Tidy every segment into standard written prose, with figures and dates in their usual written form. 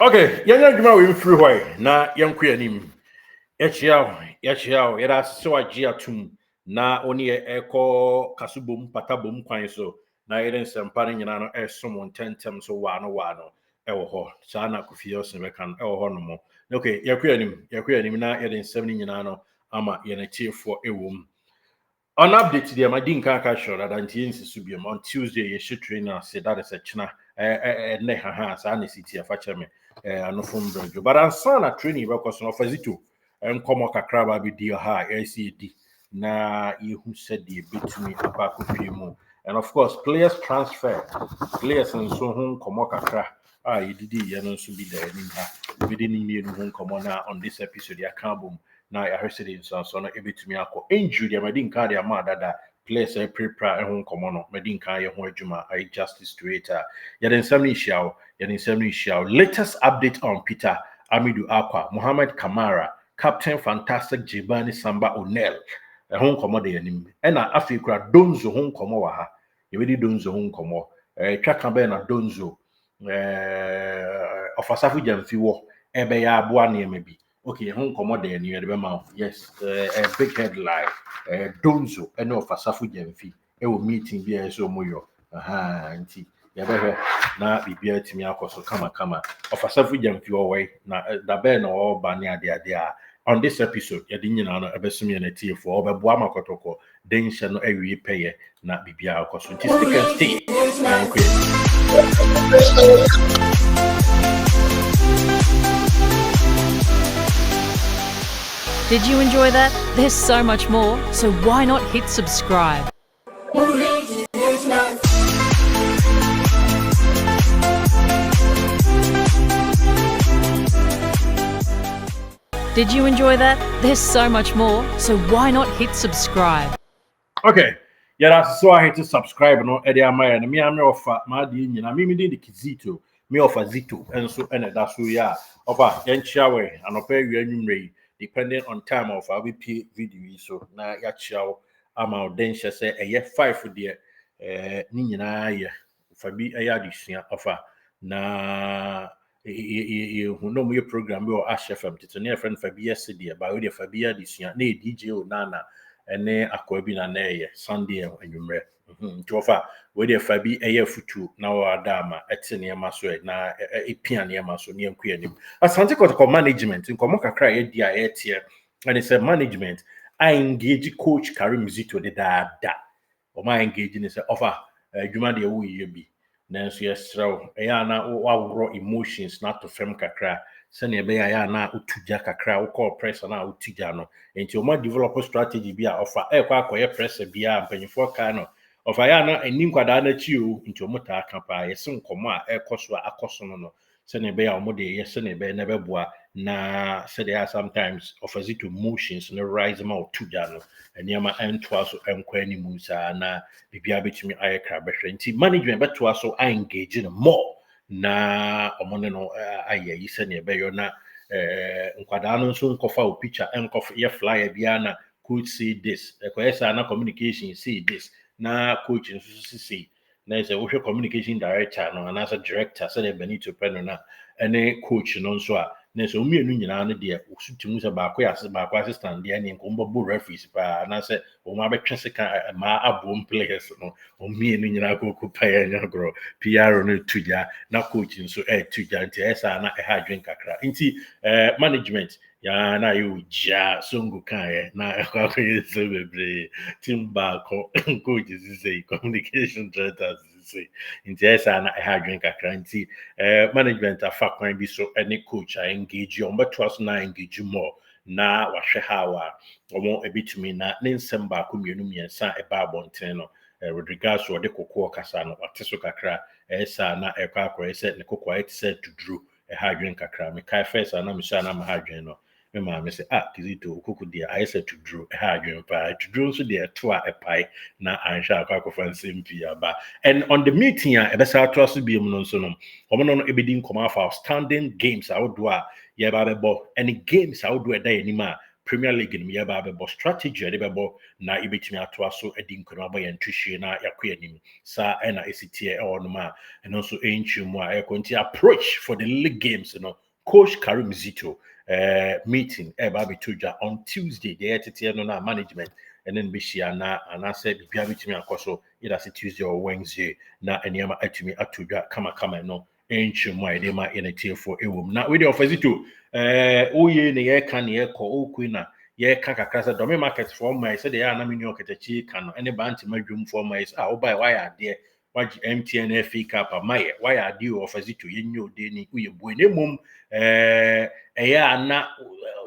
Okay, yanya dwuma we mfiri hɔ na yɛnkɔ anim. Yɛkyia yɛda so agye atum na oni ɛkɔ kasubom patabom kwan so na yɛde nsɛmpa no nyinaa no ɛsom ntɛntɛm so waano ɛwɔ hɔ. Saa na Kofi Ɔsen bɛka no ɛwɔ hɔ no mo. Okay, yɛkɔ anim na yɛde nsɛm no nyinaa no ama yɛn atiefoɔ ɛwɔ mu. On update deɛ madi nka aka sure that antie nsisu biam on Tuesday yɛhyɛ train ase that is a kyena ɛnɛ haha saa na siti afa kyɛ me anofom brɛdwo but ansa na training bɛkɔ so no ɔfa Zito nkɔmmɔ kakra ba bɛdi ɔha a yɛsi yɛdi na yɛhu sɛdeɛ bɛtumi aba akɔpie mu and of course players transfer players nso ho nkɔmmɔ kakra a yɛdidi yɛ no nso bi da anim ha bɛdi ne mmienu ho nkɔmmɔ na on this episode yɛaka bom na yɛahwɛ sɛ nsanso no ɛbɛtumi akɔ injury deɛ madi nka deɛ ama dada players ɛprepra ɛho nkɔmmɔ no madi nka yɛ ho adwuma ayɛ justice to it a yɛde nsɛm no nhyia wo latest update on Peter Amidu Akwa Mohamed Camara Captain Fantastic Jibani Samba O'Neil ɛho nkɔmmɔ de anim ɛna afei kura Donzo ho nkɔmmɔ wɔ ha yɛbɛdi Donzo ho nkɔmmɔ twa ka bɛɛ na Donzo ɔfasafo gyamfi wɔ ɛbɛyɛ aboa nneɛma bi. Okay, home commode and you mouth. Yes, a big headline. Donzo, and no for Safu Gemfi. A meeting be so moyo. Aha, auntie. Yabehe, na be beer to me, so come. Of a Safu Gemfi away. Now, the Ben or Banya dia. On this episode, Yadinian, a besumionity for Oberbuama Kotoko, then shall no every payer, not be beer, because we just stay. Did you enjoy that? There's so much more, so why not hit subscribe? Did you enjoy that? There's so much more, so why not hit subscribe? Okay. Yeah, that's so I hate to subscribe no Eddie Amaya and me I'm offer my din I mean the Zito me offer Zito and so and that's so yeah offer yenchiawe and pay you depending on time of our VP video so na ya chiao ama odensha say a year 5 for the ni nyina ye fabi aya disua offer na you know me program or ashfm to near friend fabi yesterday ba we the fabi disua na DJ o nana ene akwabi na na Sunday anwumre to offer we the fabi aya futu na wa adama etene ma so na epia ne ma so ne enku anim asante ko management nkomo kakra ye dia etie and it's a management I engage coach Karim Zito de da o ma engage ne say offer adwuma de wo ye bi nanso yesrew eya na wa emotions na to fem kakra se ne be ya na otuja kakra wo call pressure na otuja no enti o ma develop strategy bi a offer kwa akoye pressure bi a mpanyifo ka no offer ya na eni nkwada na chi o enti o mota aka pa yesi nkomo a ekoso akoso no se ne be ya o mo de yesi ne be na beboa na se they are sometimes offers it to motions no rise ma otuja no eniama entwa so enkwa ni musa na bibia betumi ayekra behwe nti management betwa so I engage in more na omonne no aye yi se ne be yo na nkwada no so nkofa o picture enkofa ye flyer bia na coach say this ekwesa na communication say this na coach nso say na is a communication director no and as a director say Benito Peno na ene coach no nso a na so mienu nyina no de osutumu se ba ko assistant de ene nkombo bo referees pa na se o ma betwe seka ma abom players no o mienu nyina ko pa ya nyagro PR no tuja na coach nso tuja nti esa na ha dwen kakra nti management ya na yo ja songo kan na akwaye so bebre timba ko coach say communication director say nti esa na ha dwen kakra nti management afa kwan bi so any coach I engage you but trust na engage more na wahwe hawa omo ebitumi na ne nsem ba ko mienu miensa eba abonten no with regards to the kokko kasa no wateso kakra esa na ekwa akwa ese ne kokko it said to drew ha dwen kakra me kai first na me sha na ma ha dwen no me ma me say Zito kokko dia I said to drew ha dwen pa to drew so dia to a epai na ansha akwa akwa nsem pia ba and on the meeting a ebesa trust bi mu no so no omo no ebedi nkoma for outstanding games I would do a ye ba bebo any games I would do e da anima Premier League in Yaba strategy, Rebebo, na ibitimi atwaso edin kono yen twishe na yakoyanim sa na esitie on ma and also enchum a konti approach for the league games, Coach Karim Zito meeting Babi Tuja on Tuesday, the ETT no management, and then Bishia na and I said bitimi akoso either Tuesday or Wednesday na enyama atumi atuja kama no enchum wa edema enetie for ewum na we dey offer Zito oye ne ye kan ye ko okuina ye ka kakra do me market for my say dey na me new oketachi kan no any banti madwum for my say buy why ade wagi MTN FA Cup amaye why ade offer Zito ye nyo de ni uye bu ne mum eya na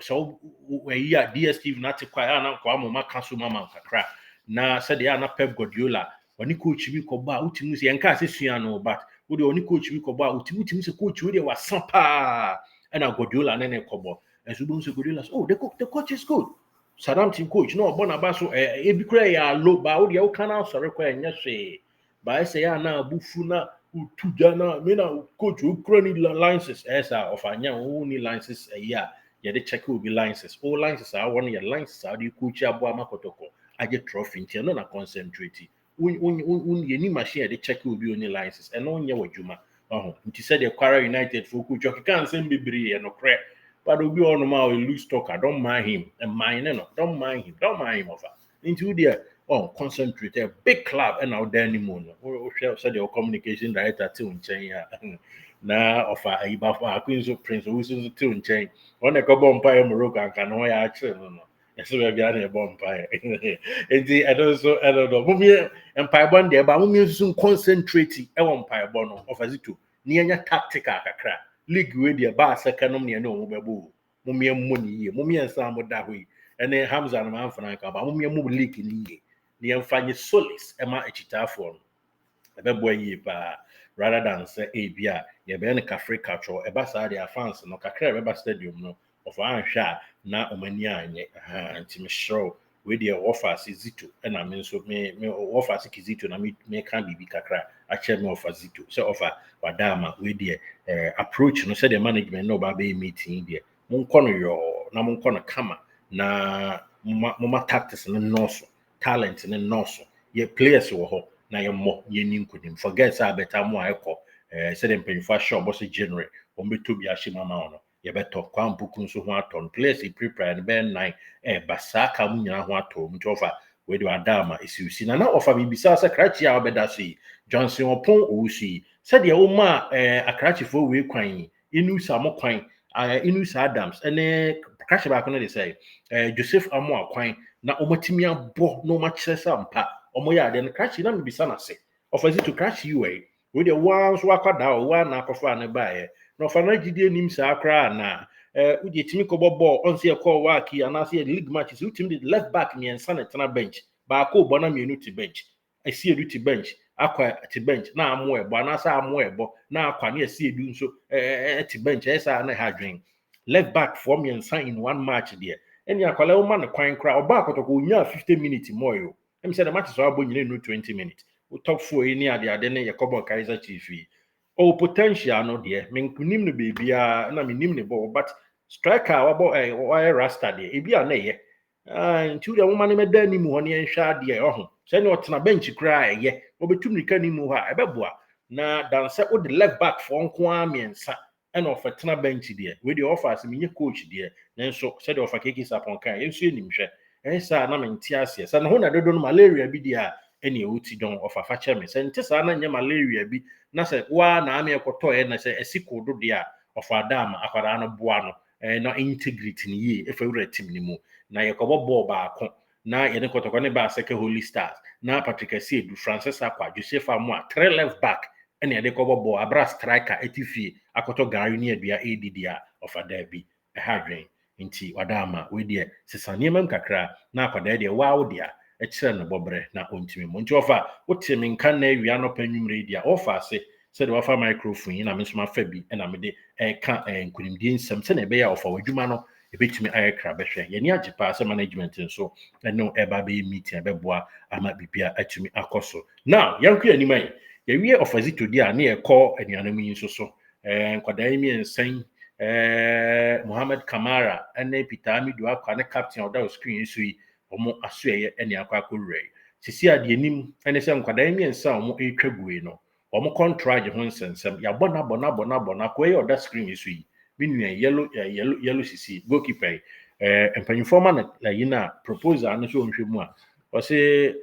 so we ya DStv na te kwa ya na kwa mo maka so mama kakra na say dey na Pep Guardiola oni coach bi ko ba utimu se enka se sua no but wo de oni coach bi ko ba utimu se coach wo de wasapa and I Guardiola and then Kobo. And so Guardiola, the coach is good. Saddam team coach, no, Bonabaso, Ebicre, low bow, the canal, sorry, and yes, say, but I say, now, Bufuna, Tujana, Mina, coach, Ukraine licenses, as of Anya, only licenses a year. Yeah, the check will be licenses. All licenses are 1 year licenses. How do you coach Abuama Kotoko? I get trophy, and not concentrate. When you machine, the check will be only licenses, and on your Juma. Nti said the Camara United for coach, you can't send me and no crap. But will be on my loose talk. I don't mind him, and mine, no, don't mind him over. Into the concentrate a big club and out there anymore. Said your communication director to China. Now offer a buffer Queen's of Prince Wilson's to chain. On a couple umpire Morocco and can actually no. Yes, we have a bonfire. I don't know. Mummy Empire Bond there, but Mummy soon concentrating a umpire bono of a Zito. Near tactical kakra. League with the bar second near no babu. Mummy money, Mummy and Samba that way. And then Hamza and Manfranca, but Mummy move leak in ye. Near Fanny Solis, Emma Echita form. A boy ye rather than say Abia, ye be any cafe culture, a bassa their fans, no Kakra stadium no. Of one shot na omania and Tim show with the offers is Zito and I mean so me offers Zito na me can be kakra actually me offer Zito so offer wadama with the approach no say the management no ba be meeting there mon kono yo na mon kono kama na mama tactics no noso talent no noso ye players wo ho na ye mo ye nim kunim forget say better mo ayeko say dem pen for sure boss generate on be to be ashima ma ono ye beto kwampuku so ho aton place e prepare and ben 9 basaka mu nyina ho aton nti ofa we do adama isi na ofa bibisa sa krachi a obeda so Johnson opon owusi said ye wo ma akrachi fo we kwan inu samo kwan inu Adams ene krachi ba kono dey say Joseph Amo akwan na omatimi abo no ma kyeresa mpa omo ya de krachi na bibisa na se ofa Zito krachi we dey wan so akwada o wa na akofa ne bae no fana gidie nim sa akra na udi timi ko bobo on se ko wa ki anase league matches ultimate left back me ensa na tena bench ba ko bo na me nu ti bench esi edu ti bench akwa ti bench na amo ebo anase amo ebo na akwa na esi edu nso ti bench esa na ha dwen left back for me ensa in one match there eni akwala o ma na kwan kra oba akotoko nya 50 minutes more yo em say the match so abo nyine no 20 minutes o top 4 ni ade ne Yakobo Kaiser Chiefs potential no there menkunim no bebia na menim ne ball but striker wabo why rasta there e bia na ye nti the woman me da ni mu ho ne nhwa there ho se ne otena bench kra ye obetum nika ni mu ha ebeboa na dan se o the left back for nko amiensa and of tena bench there we the offers me coach there nenso se the offer keke sapon kan yenso enim hwe ensa na menti ase se no ho na dodo no malaria bi dia ene oti don of afa me se nti sa na nya malaria bi na se wa na ame ekoto e na se esikodo dia of adama akwara no boa no na integrity ni ye efewure team ni mu na yekobo ball ba akon na ye ne kotoko ne ba seke Holy Stars na Patrick Asiedu Francis Akwa Joseph Amwa 3 left back ene ye de kobo ball abra striker etifie akoto gari ni adua edidia of adabi hadwen nti wadama we de sesane mam kakra na akwada de wa odia ekire no bobre na ontimi mo nti ofa wotimi nkan na awia no panwumre dia ofa se de wafa microphone na me so ma fa bi na me de ka nkunimdie nsem se na ebe ya ofa wadwuma no ebetimi ayekra behwe ye ni agipa se management nso no eba be meeting ebeboa ama bibia atumi akoso now yanku animai ye wie ofa Zito dia na ye call anuanam yi nso so nkwada mi ensan Mohammed Camara ene Peter Amidu akwa ne captain oda screen so yi omo asoeye ene akwa akowre sisi ade nim ene se nkwada miensa omo etwa guwe no omo contract ho nsensem ya bona ko ye oda screen so yi binua yellow sisi goalkeeper empanyinfo ma na yina proposal no so onhwemu a o se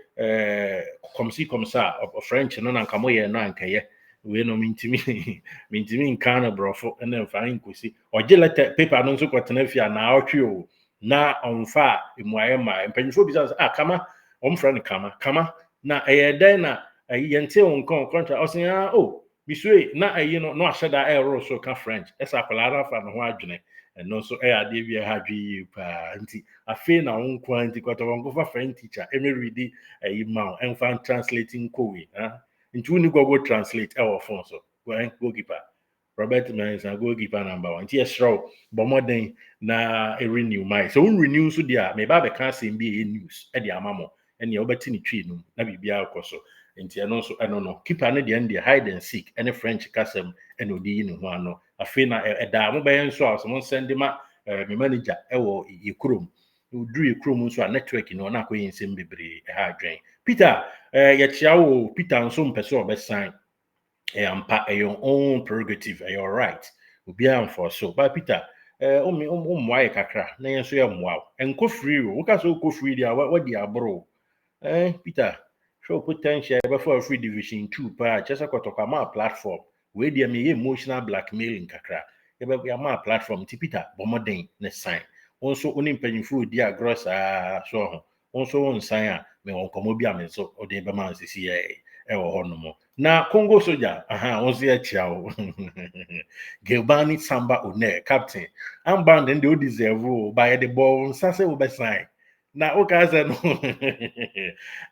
comme ça French no na nkamo ye no ankaye we no mintimi nkana brofo na mfa nkosi oje letter paper no nso kwatena fia na otwe o na onfa emuaye ma empanyinfo bi say kama omfra ne kama na den na yente on contract o say misue na no no aheda error so ka French esa kwalara fa no ho adwene no so ade bi ha dwi pa nti afi na wonko anti kwata wonko fa French teacher read ma emfa translating kowe nti woni Google translate our phone so goalkeeper Robert Mensa goalkeeper number 1 ti esro bomoden na renew my so un renew so dia me ba be can say be news e dia amamo ene obeti ni twi no na bibia akoso nti eno so eno no keeper no dia ndi hide and seek ene French kasem ene odi ni ho ano afi na eda mo be nso aso mo send ma me manager ewo yekrom odru yekrom nso a network no na akoyin nsem bebre ha adwen Peter ye chia wo Peter nso mpese obesan ampa your own prerogative your right obi am for so but Peter mwa kakra na yenso ye mwa enko free wo ka so ko free dia what dia bro Peter show potential before free division 2 pa chesa kotoka ma platform we dia me emotional blackmailing kakra ya ma platform ti Peter bomoden ne sign onso oni mpanyinfo dia gross so ho onso won sign a me won komo bi am so o de be man sisi ewo hono na Congo soldier onso ya chiao Gilbani Samba one captain amband and they deserve by the ball sase wo be sign na o ka say no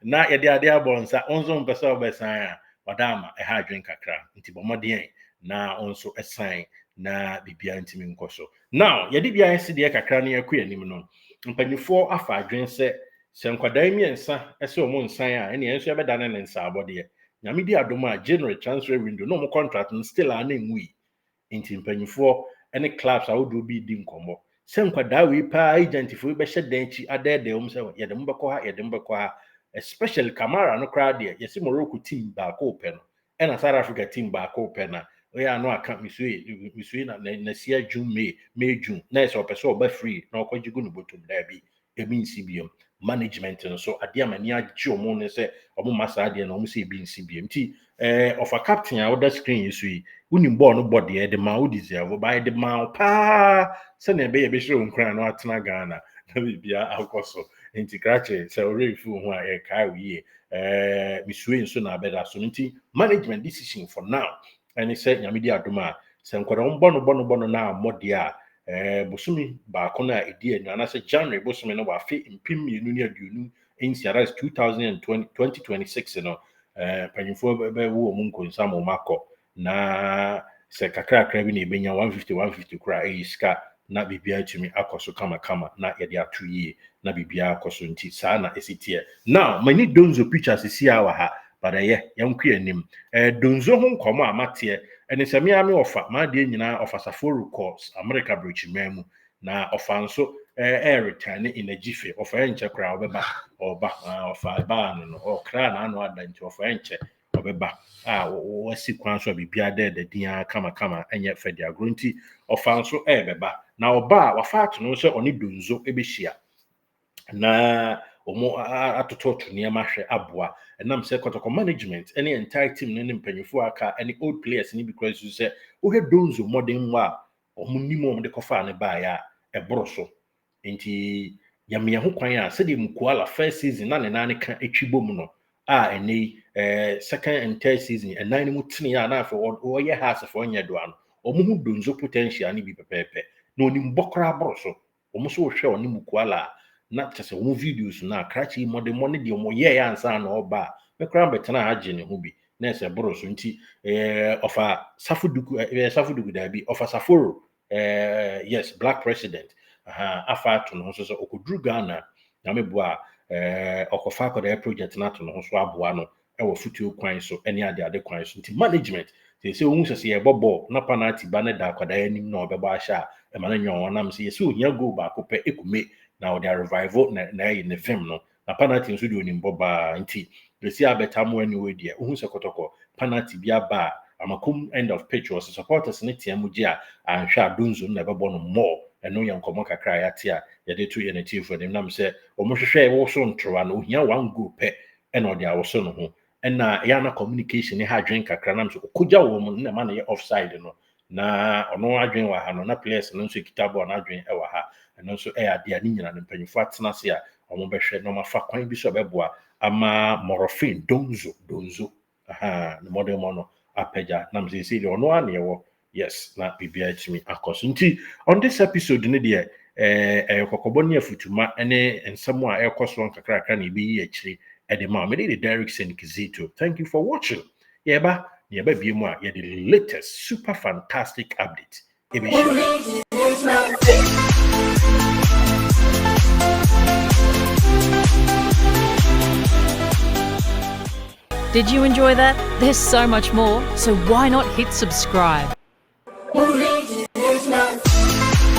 na ye de ade abonsa onso mpesa wo be sign a wadama ha adwen kakra nti bomoden na onso sign na bibia ntimi nkoso now ye de bia ese de kakra na yakua nim no mpanyifo afa adwen se nkwadan miensa ese omo nsan a ene enso yebeda ne nsa abode nyame di adoma general transfer window no mo contract still ana enwi nti mpanyifo ene clubs a wodo bi di nkomo se nkwadaa we pa identify be hye danchi adede om se ye de mbekọ ha especially Camara no crowd there yesi Morocco team ba ko pe no ena South Africa team ba ko pe na oya no aka misue na sia June May June na so person oba free na okojigu no botum da bi ebi nsibiom management no so ade amani agye omo ne se omo masa ade na omo se ebi nsibiom ti of a captain a other screen you see unim ball no body de ma wo deserve by the ma pa se na be shiro nkran no atena Ghana na bibia akoso nti krache se orefu ho a kai wie misue nso na abeda so nti management decision for now and say nyame di adoma se nkwara bono na amode a bosumi ba ko na edi enu na se January bosumi no wa fe mpim mienu ne aduonu NCRS 2026 no panyimfo be wo mu nkonsa mo makọ na se kakra bi na ebenya 150 kura iska na bibia atumi akoso kama na ye de atoyie na bibia akoso nti saa na esitie now many donzo pictures see awa ha but yankwa anim donzo ho nkomo amate ene se me ame ofa ma de nyina ofa Safari course America bridge memu na ofa nso return in a jiffy ofa enche kra obeba ofa ba no okra na anu ada nti ofa enche obeba wasi kwan so bibia de dia kama enye fedi agronti ofa nso beba na oba wafa ato no se oni donzo ebehia na omo atototo niam ahwe aboa enam se kotoko management any entire team ne mpanyifo aka any old players ni because you say o he donzo modern wa omo nimo de kofa ne ba ya ebroso nti yamia ho kwan a se de mkuala first season na ne nane ka etwibom no eni second and third season and nine mu tini ya na afọ o ye house for nya do ano omo hu donzo potential ni bi pepepe na oni mbokra abroso omo so hwe oni mkuala na tese omo videos na krachi modern de omo ye ya ansa na oba me kra betena age ne ho bi na ese broso nti ofa safudugu da bi ofa saforo yes black president afa to no so okodru Ghana na meboa okofa ko da project na to no so aboa no e wo futuo kwan so ene ade kwan so nti management say ohun se ye bobo na penalty ba na da kwada anim na obeba ahia e ma na nyon wanam say so ohia goal ba ko pe ekume na the revival na ye ne film no na penalty nso de onim boba nti they see abeta mo anyway there ohun se kotoko penalty bia ba amakum end of pitch was supporters ne tiamu gi a anhwa adonzo na bebo no more eno ye nkomo kakra ya tia ye de to ye ne team for them nam say omo hwehwe e wo so ntrowa no ohia one goal pe e na de awoso no ho na ya na communication ne ha dwen kakra nam so kogya wo mu na ma na ye offside no na ono adwen wa ha no na players no so kitabo na adwen e wa ha eno so e ade ani nyina ne mpanyifo atena se a omo behwe no ma fa kwan bi so beboa ama morofin donzo aha the model mono apeja nam say the ono an yewo yes na bibia chimi akoso nti on this episode ne de kokobɔ ne afutuma ene ensɛm a ekoso nkakra na ebi yi akiri ede ma me de Derrickson Zito. Thank you for watching. Yeba bi mu a ye the latest super fantastic update. Did you enjoy that? There's so much more, so why not hit subscribe?